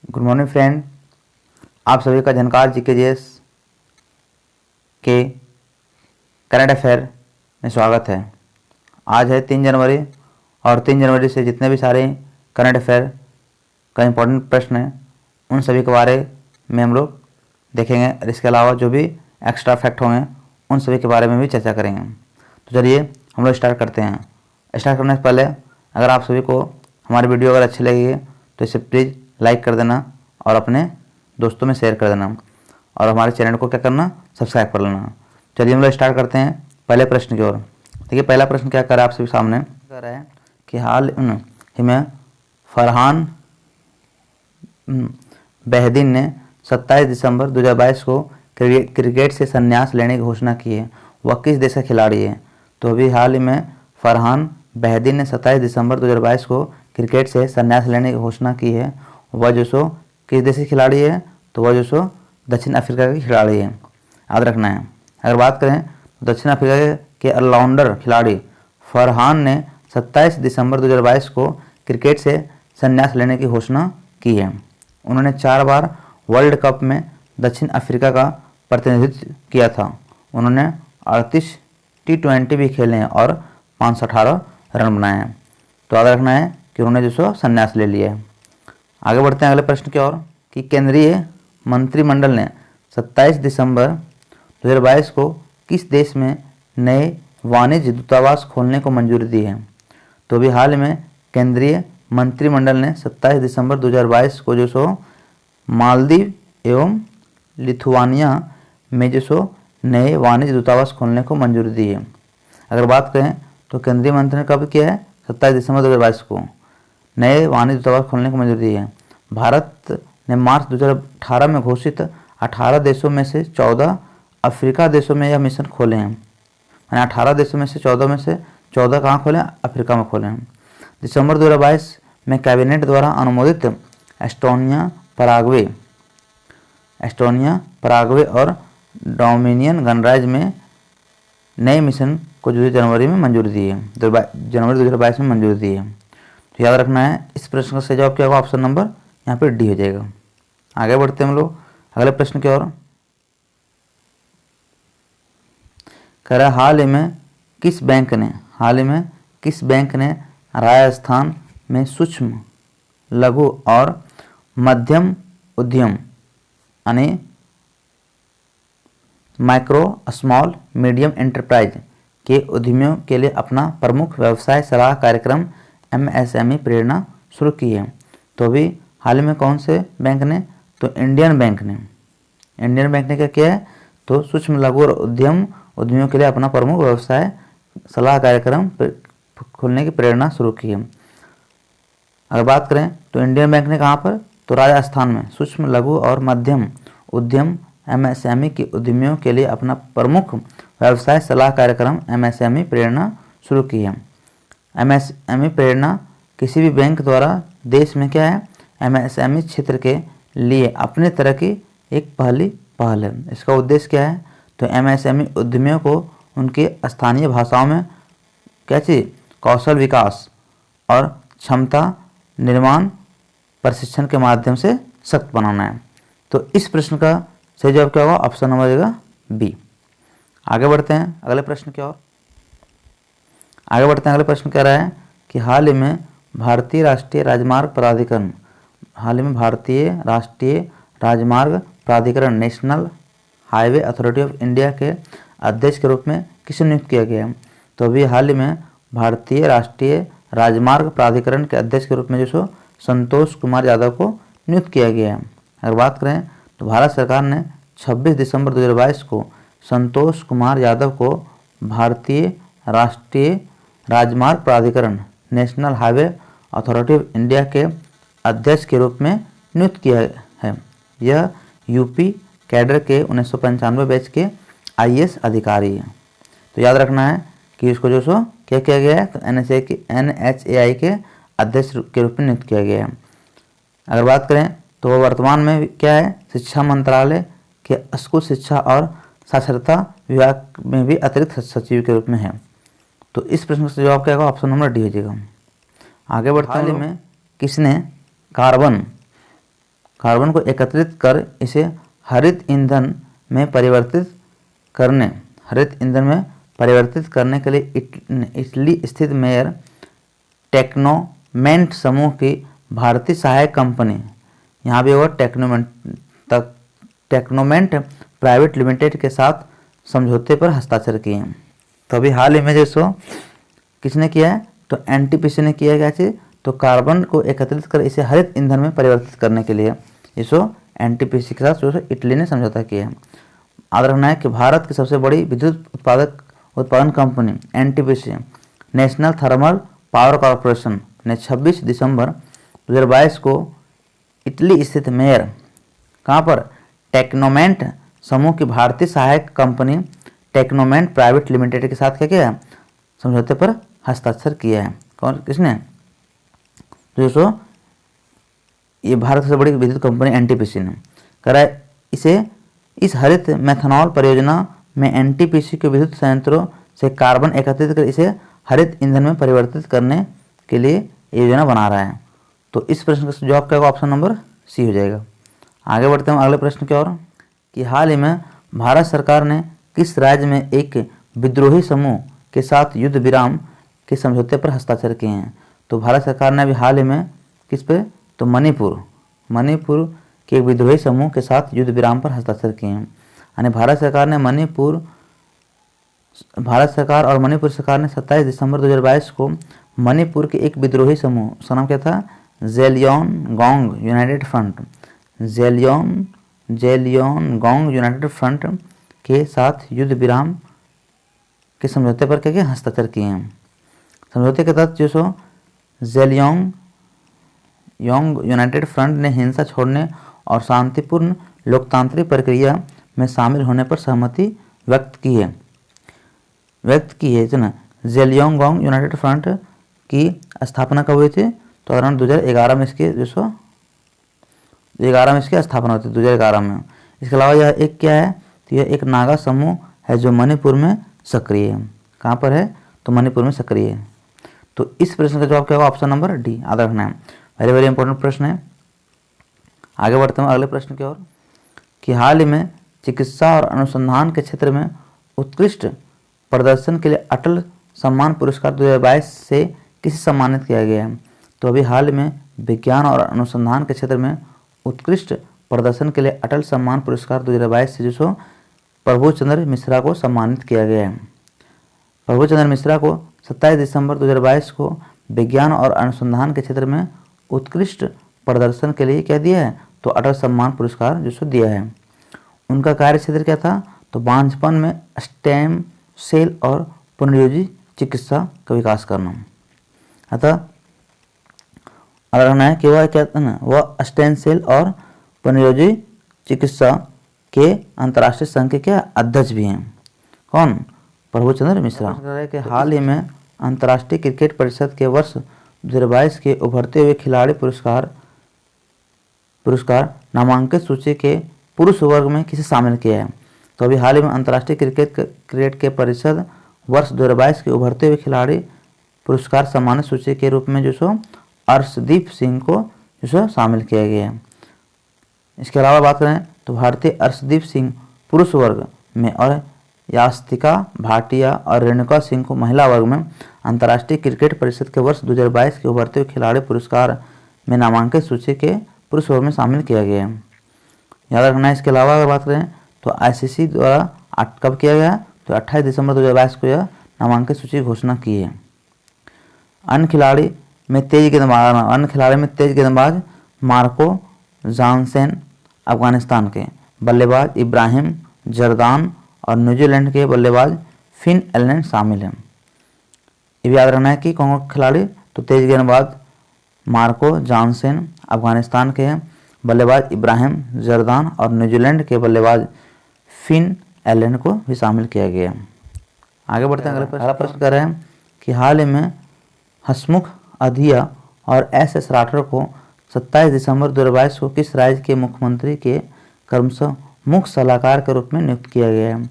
Good morning friend, आप सभी का झनकार जीकेजीएस के करंट अफेयर में स्वागत है। आज है 3 जनवरी और 3 जनवरी से जितने भी सारे करंट अफेयर का इम्पोर्टेंट प्रश्न हैं उन सभी के बारे में हम लोग देखेंगे और इसके अलावा जो भी एक्स्ट्रा फैक्ट होंगे उन सभी के बारे में भी चर्चा करेंगे। तो चलिए हम लोग स्टार्ट करते हैं। स्टार्ट करने से पहले अगर आप सभी को हमारी वीडियो अगर अच्छी लगी तो इसे प्लीज़ लाइक कर देना और अपने दोस्तों में शेयर कर देना और हमारे चैनल को क्या करना, सब्सक्राइब कर लेना। चलिए हम लोग स्टार्ट करते हैं पहले प्रश्न की ओर। देखिए पहला प्रश्न क्या कर रहा है आप सभी सामने, कह रहा है कि हाल ही में फरहान बहदीन ने 27 दिसंबर 2022 को क्रिकेट से संन्यास लेने की घोषणा की है। वह किस देश का खिलाड़ी है? तो अभी हाल ही में फरहान बहदीन ने 27 दिसंबर 2022 को क्रिकेट से संन्यास लेने की घोषणा की है। वह जो सो किस देश के खिलाड़ी है? तो वह जो सो दक्षिण अफ्रीका के खिलाड़ी है, याद रखना है। अगर बात करें तो दक्षिण अफ्रीका के ऑलराउंडर खिलाड़ी फरहान ने 27 दिसंबर 2022 को क्रिकेट से संन्यास लेने की घोषणा की है। उन्होंने 4 बार वर्ल्ड कप में दक्षिण अफ्रीका का प्रतिनिधित्व किया था। उन्होंने 38 T20 भी खेले हैं और 518 रन बनाए हैं। तो याद रखना है कि उन्होंने जो सो संन्यास ले लिया है। आगे बढ़ते हैं अगले प्रश्न की ओर कि केंद्रीय मंत्रिमंडल ने 27 दिसंबर 2022 को किस देश में नए वाणिज्य दूतावास खोलने को मंजूरी दी है? तो अभी हाल में केंद्रीय मंत्रिमंडल ने 27 दिसंबर 2022 को जो सो मालदीव एवं लिथुआनिया में जो सो नए वाणिज्य दूतावास खोलने को मंजूरी दी है। अगर बात करें तो केंद्रीय मंत्री ने कब किया है? 27 दिसंबर 2022 को नए वाणिज्य दूतावास खोलने को मंजूरी दी है। भारत ने मार्च 2018 में घोषित 18 देशों में से 14 अफ्रीका देशों में यह मिशन खोले हैं। मैंने 18 देशों में से 14 कहाँ खोले हैं? अफ्रीका में खोले हैं। दिसंबर 2022 में कैबिनेट द्वारा अनुमोदित एस्टोनिया, पराग्वे और डोमिनियन गणराज्य में नए मिशन को जो जनवरी में मंजूरी दी है, जनवरी 2022 में मंजूरी दी है। तो याद रखना है इस प्रश्न का सही जवाब क्या होगा? ऑप्शन नंबर यहाँ पे डी हो जाएगा। आगे बढ़ते हैं हम लोग अगले प्रश्न की ओर। कह रहा है हाल ही में किस बैंक ने राजस्थान में सूक्ष्म, लघु और मध्यम उद्यम यानी माइक्रो स्मॉल मीडियम एंटरप्राइज के उद्यमियों के लिए अपना प्रमुख व्यवसाय सलाह कार्यक्रम MSME प्रेरणा शुरू की है? तो अभी हाल में कौन से बैंक ने? तो इंडियन बैंक ने क्या किया है? तो सूक्ष्म, लघु और उद्यमियों के लिए अपना प्रमुख व्यवसाय सलाह कार्यक्रम खोलने की प्रेरणा शुरू की है। अगर बात करें तो इंडियन बैंक ने कहाँ पर? तो राजस्थान में सूक्ष्म, लघु और मध्यम उद्यम MSME के उद्यमियों के लिए अपना प्रमुख व्यवसाय सलाह कार्यक्रम MSME प्रेरणा शुरू की है। MSME प्रेरणा किसी भी बैंक द्वारा देश में क्या है? MSME क्षेत्र के लिए अपने तरह की एक पहल है। इसका उद्देश्य क्या है? तो MSME उद्यमियों को उनके स्थानीय भाषाओं में क्या चीज़? कौशल विकास और क्षमता निर्माण प्रशिक्षण के माध्यम से सशक्त बनाना है। तो इस प्रश्न का सही जवाब क्या होगा? ऑप्शन नंबर होगा बी। आगे बढ़ते हैं अगले प्रश्न की ओर। अगले प्रश्न कह रहा है कि हाल ही में भारतीय राष्ट्रीय राजमार्ग प्राधिकरण national highway authority of India के अध्यक्ष के रूप में किसे नियुक्त किया गया है? तो अभी हाल ही में भारतीय राष्ट्रीय राजमार्ग प्राधिकरण के अध्यक्ष के रूप में जो सो संतोष कुमार यादव को नियुक्त किया गया है। अगर बात करें तो भारत सरकार ने 26 दिसंबर 2022 को संतोष कुमार यादव को भारतीय राष्ट्रीय राजमार्ग प्राधिकरण national highway authority of India के अध्यक्ष के रूप में नियुक्त किया है। यह यूपी कैडर के 1995 बैच के IAS अधिकारी हैं। तो याद रखना है कि इसको जो सो क्या किया गया है? तो NHAI के अध्यक्ष के रूप में नियुक्त किया गया है। अगर बात करें तो वह वर्तमान में क्या है? शिक्षा मंत्रालय के स्कूल शिक्षा और साक्षरता विभाग में भी अतिरिक्त सचिव के रूप में है। तो इस प्रश्न का जवाब क्या होगा? ऑप्शन नंबर डी हो जाएगा। आगे बढ़ते हैं में किसने कार्बन को एकत्रित कर इसे हरित ईंधन में परिवर्तित करने के लिए इटली स्थित मेयर टेक्नोमेंट समूह की भारतीय सहायक कंपनी, यहाँ भी होगा टेक्नोमेंट प्राइवेट लिमिटेड के साथ समझौते पर हस्ताक्षर किए हैं। तो अभी हाल ही में जो किसने किया है, तो एनटीपीसी ने किया गया चीज, तो कार्बन को एकत्रित कर इसे हरित ईंधन में परिवर्तित करने के लिए इसको एनटीपीसी के साथ जो इटली ने समझौता किया है। याद रखना है कि भारत की सबसे बड़ी विद्युत उत्पादन company NTPC national thermal power corporation ने 26 दिसंबर 2022 को इटली स्थित मेयर कहाँ पर, टेक्नोमेंट समूह की भारतीय सहायक कंपनी टेक्नोमेंट प्राइवेट लिमिटेड के साथ क्या किया है, समझौते पर हस्ताक्षर किया है। कौन, किसने, दोस्तों ये भारत से बड़ी विद्युत कंपनी एनटीपीसी ने करा है। इस हरित मेथनॉल परियोजना में एनटीपीसी के विद्युत संयंत्रों से कार्बन एकत्रित कर इसे हरित ईंधन में परिवर्तित करने के लिए योजना बना रहा है। तो इस प्रश्न का जवाब क्या होगा, ऑप्शन नंबर सी हो जाएगा। आगे बढ़ते हैं अगले प्रश्न की ओर कि हाल ही में भारत सरकार ने किस राज्य में एक विद्रोही समूह के साथ युद्ध विराम के समझौते पर हस्ताक्षर किए हैं। तो भारत सरकार ने अभी हाल ही में किस पे, तो मणिपुर के एक विद्रोही समूह के साथ युद्ध विराम पर हस्ताक्षर किए हैं। यानी भारत सरकार और मणिपुर सरकार ने 27 दिसंबर 2022 को मणिपुर के एक विद्रोही समूह, उसका नाम क्या था, ज़ेलियांगोंग यूनाइटेड फ्रंट के साथ युद्ध विराम के समझौते पर क्या हस्ताक्षर किए हैं। समझौते के तहत जो ज़ेलियांगोंग यूनाइटेड फ्रंट ने हिंसा छोड़ने और शांतिपूर्ण लोकतांत्रिक प्रक्रिया में शामिल होने पर सहमति व्यक्त की है ना। ज़ेलियांगोंग यूनाइटेड फ्रंट की स्थापना कब हुई थी, तो अराउंड 2011 में इसकी 2011 में इसकी स्थापना हुई थी 2011 में। इसके अलावा यह एक क्या है, तो यह एक नागा समूह है जो मणिपुर में सक्रिय है। कहाँ पर है, तो मणिपुर में सक्रिय है। तो इस प्रश्न का जवाब क्या होगा, ऑप्शन नंबर डी, याद रखना है, वेरी इंपॉर्टेंट प्रश्न है। आगे बढ़ते हैं अगले प्रश्न की ओर कि हाल ही में चिकित्सा और अनुसंधान के क्षेत्र में उत्कृष्ट प्रदर्शन के लिए अटल सम्मान पुरस्कार 2022 से किसे सम्मानित किया गया है। तो अभी हाल में विज्ञान और अनुसंधान के क्षेत्र में उत्कृष्ट प्रदर्शन के लिए अटल सम्मान पुरस्कार 2022 से जो प्रभु चंद्र मिश्रा को सम्मानित किया गया है। प्रभु चंद्र मिश्रा को 27 दिसंबर 2022 को विज्ञान और अनुसंधान के क्षेत्र में उत्कृष्ट प्रदर्शन के लिए क्या दिया है, तो अटल सम्मान पुरस्कार जो दिया है। उनका कार्य क्षेत्र क्या था, तो बांझपन में स्टेम सेल और पुनर्योजी चिकित्सा का विकास करना। अतः रहना है कि वह क्या ना, वह स्टेम सेल और पुनर्योजी चिकित्सा के अंतर्राष्ट्रीय संघ के क्या अध्यक्ष भी हैं। कौन, प्रभु चंद्र मिश्रा। के हाल ही में अंतर्राष्ट्रीय क्रिकेट परिषद के वर्ष 2022 के उभरते हुए खिलाड़ी पुरस्कार नामांकित सूची के पुरुष वर्ग में किसे शामिल किया है। तो अभी हाल ही में अंतर्राष्ट्रीय क्रिकेट के परिषद वर्ष 2022 के उभरते हुए खिलाड़ी पुरस्कार सम्मानित सूची के रूप में जो अर्शदीप सिंह को जो शामिल किया गया है। इसके अलावा बात करें तो भारतीय अर्शदीप सिंह पुरुष वर्ग में और यास्तिका भाटिया और रेणुका सिंह को महिला वर्ग में अंतर्राष्ट्रीय क्रिकेट परिषद के वर्ष 2022 के उभरते हुए खिलाड़ी पुरस्कार में नामांकित सूची के पुरुष वर्ग में शामिल किया गया है। याद रखना है। इसके अलावा अगर बात करें तो आईसीसी द्वारा कब किया गया, तो 28 दिसंबर 2022 को यह नामांकित सूची की घोषणा की है। अन्य खिलाड़ी में तेज गेंदबाज मार्को जानसेन अफगानिस्तान के, बल्लेबाज इब्राहिम जर्दान और न्यूजीलैंड के बल्लेबाज फिन एलन शामिल हैं। ये भी याद रखना है कि कौन खिलाड़ी, तो तेज गेंदबाज मार्को जानसेन अफगानिस्तान के हैं, बल्लेबाज इब्राहिम जर्दान और न्यूजीलैंड के बल्लेबाज फिन एलन को भी शामिल किया गया है। आगे बढ़ते हैं अगला प्रश्न कर रहे हैं कि हाल ही में हसमुख अधिया और एस राठौर को 27 दिसंबर 2022 को किस राज्य के मुख्यमंत्री के क्रमशः मुख्य सलाहकार के रूप में नियुक्त किया गया है।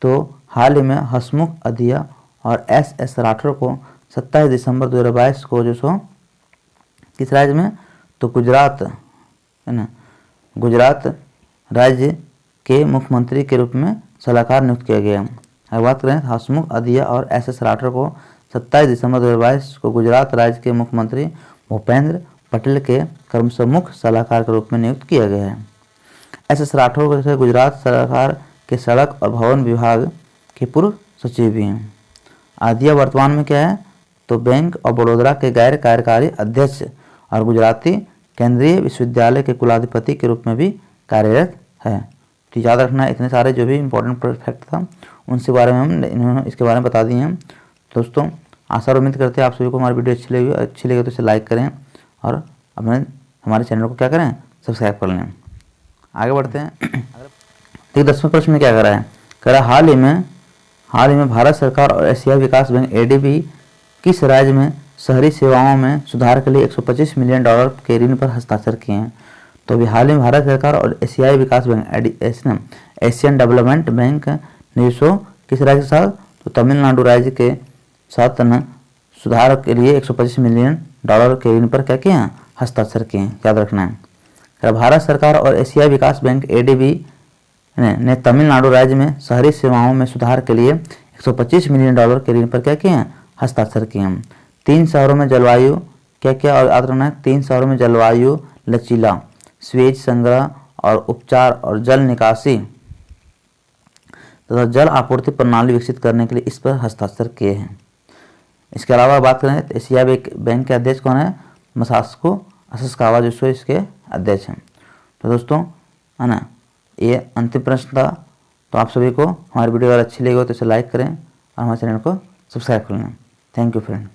तो हाल ही में हसमुख अधिया और एस राठौर को 27 दिसंबर 2022 को जो किस राज्य में, तो गुजरात है ना, गुजरात राज्य के मुख्यमंत्री के रूप में सलाहकार नियुक्त किया गया। अब बात करें हसमुख अधिया और एस राठौर को 27 दिसंबर 2022 को गुजरात राज्य के मुख्यमंत्री भूपेंद्र पटेल के क्रमशः मुख्य सलाहकार के रूप में नियुक्त किया गया है। एस राठौर को गुजरात सरकार के सड़क और भवन विभाग के पूर्व सचिव भी हैं। अधिया वर्तमान में क्या है तो बैंक ऑफ बड़ौदा के गैर कार्यकारी अध्यक्ष और गुजराती केंद्रीय विश्वविद्यालय के कुलाधिपति के रूप में भी कार्यरत है। तो याद रखना इतने सारे जो भी इंपॉर्टेंट फैक्ट था उनके बारे में हम इन्होंने इसके बारे में बता दिए हैं। दोस्तों आशा और उम्मीद करते हैं आप सभी को हमारी वीडियो अच्छी लगी तो इसे लाइक करें और अपने हमारे चैनल को क्या करें सब्सक्राइब कर लें। आगे बढ़ते हैं। तो 10वें प्रश्न में क्या करा है, करा हाल ही में भारत सरकार और एशियाई विकास बैंक एडीबी किस राज्य में शहरी सेवाओं में सुधार के लिए 125 मिलियन डॉलर के ऋण पर हस्ताक्षर किए हैं। तो अभी हाल ही में भारत सरकार और एशियाई विकास बैंक एशियन डेवलपमेंट बैंक ने किस राज्य के साथ तो तमिलनाडु राज्य के साथ सुधार के लिए 125 मिलियन डॉलर के ऋण पर क्या किए हैं हस्ताक्षर किए हैं, याद रखना है। भारत सरकार और एशियाई विकास बैंक एडीबी ने तमिलनाडु राज्य में शहरी सेवाओं में सुधार के लिए 125 मिलियन डॉलर के ऋण पर क्या किए हैं हस्ताक्षर किए हैं। 3 शहरों में जलवायु क्या और याद रखना है 3 शहरों में जलवायु लचीला स्वेज संग्रह और उपचार और जल निकासी तथा जल आपूर्ति प्रणाली विकसित करने के लिए इस पर हस्ताक्षर किए हैं। इसके अलावा बात करें तो एशियाई बैंक के अध्यक्ष कौन है मसास्को असाकावा जो इसके अध्यक्ष हैं। तो दोस्तों है ना ये अंतिम प्रश्न था। तो आप सभी को हमारी वीडियो अगर अच्छी लगी हो तो इसे लाइक करें और हमारे चैनल को सब्सक्राइब कर लें। Thank you friend.